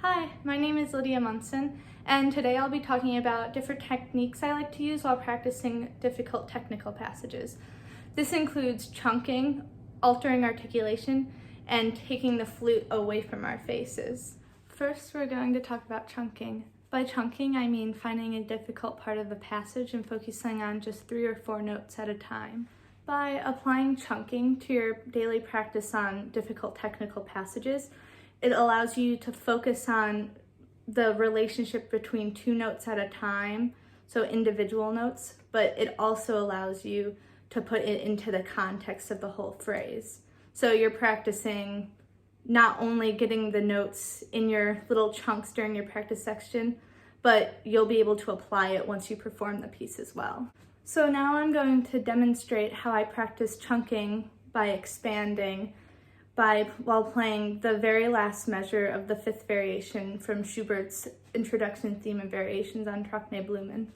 Hi, my name is Lydia Munson, and today I'll be talking about different techniques I like to use while practicing difficult technical passages. This includes chunking, altering articulation, and taking the flute away from our faces. First, we're going to talk about chunking. By chunking, I mean finding a difficult part of the passage and focusing on just 3 or 4 notes at a time. By applying chunking to your daily practice on difficult technical passages, it allows you to focus on the relationship between 2 notes at a time, so individual notes, but it also allows you to put it into the context of the whole phrase. So you're practicing not only getting the notes in your little chunks during your practice section, but you'll be able to apply it once you perform the piece as well. So now I'm going to demonstrate how I practice chunking by expanding while playing the very last measure of the 5th variation from Schubert's Introduction, Theme, and Variations on Trockneblumen.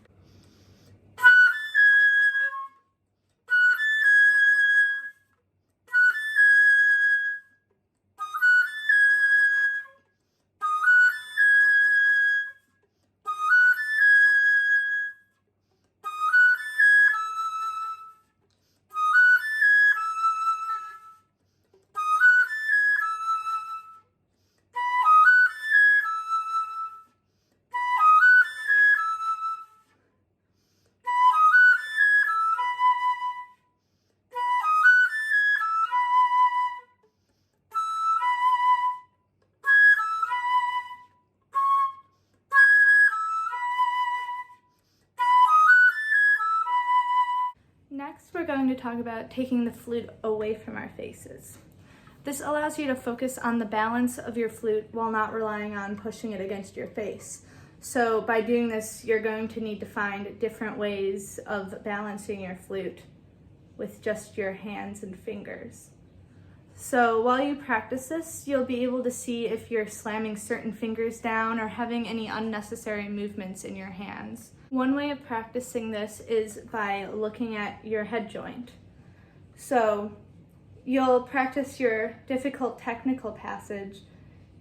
Next, we're going to talk about taking the flute away from our faces. This allows you to focus on the balance of your flute while not relying on pushing it against your face. So by doing this, you're going to need to find different ways of balancing your flute with just your hands and fingers. So while you practice this, you'll be able to see if you're slamming certain fingers down or having any unnecessary movements in your hands. One way of practicing this is by looking at your head joint. So you'll practice your difficult technical passage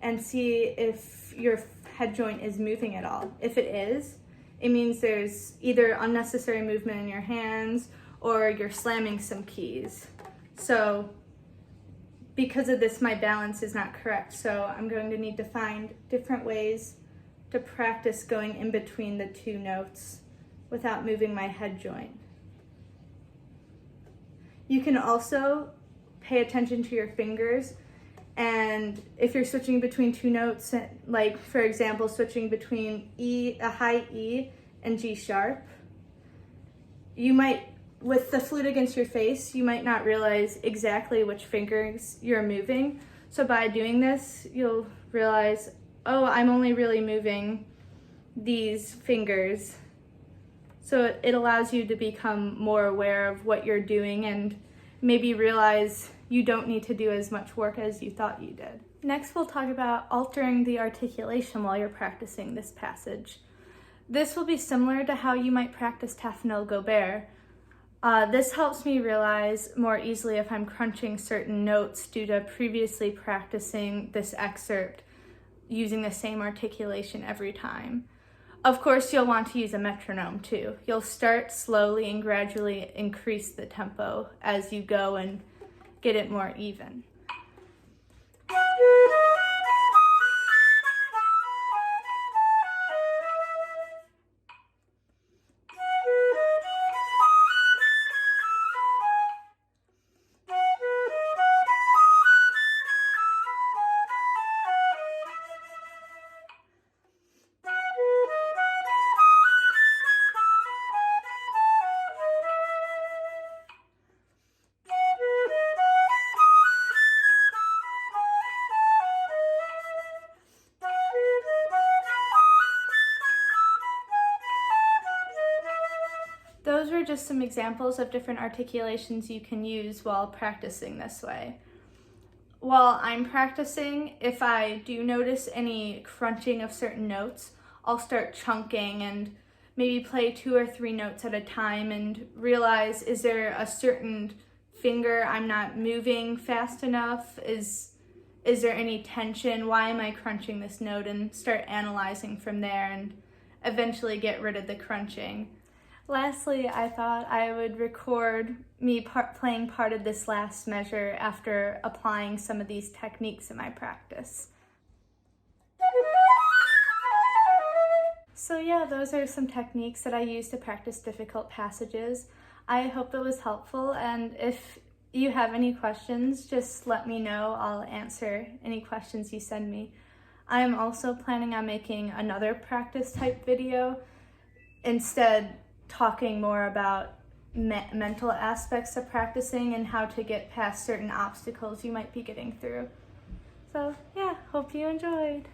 and see if your head joint is moving at all. If it is, it means there's either unnecessary movement in your hands or you're slamming some keys. So because of this, my balance is not correct. So I'm going to need to find different ways to practice going in between the 2 notes without moving my head joint. You can also pay attention to your fingers, and if you're switching between 2 notes, like for example switching between E, a high E, and G sharp, you might, with the flute against your face, you might not realize exactly which fingers you're moving. So by doing this, you'll realize, oh, I'm only really moving these fingers. So it allows you to become more aware of what you're doing and maybe realize you don't need to do as much work as you thought you did. Next, we'll talk about altering the articulation while you're practicing this passage. This will be similar to how you might practice Taffenil Gobert. This helps me realize more easily if I'm crunching certain notes due to previously practicing this excerpt using the same articulation every time. Of course, you'll want to use a metronome too. You'll start slowly and gradually increase the tempo as you go and get it more even. Those were just some examples of different articulations you can use while practicing this way. While I'm practicing, if I do notice any crunching of certain notes, I'll start chunking and maybe play 2 or 3 notes at a time and realize, is there a certain finger I'm not moving fast enough? Is is there any tension? Why am I crunching this note? And start analyzing from there and eventually get rid of the crunching. Lastly, I thought I would record me playing part of this last measure after applying some of these techniques in my practice. So yeah, those are some techniques that I use to practice difficult passages. I hope that was helpful, and if you have any questions, just let me know. I'll answer any questions you send me. I'm also planning on making another practice type video, instead talking more about mental aspects of practicing and how to get past certain obstacles you might be getting through. So yeah, hope you enjoyed.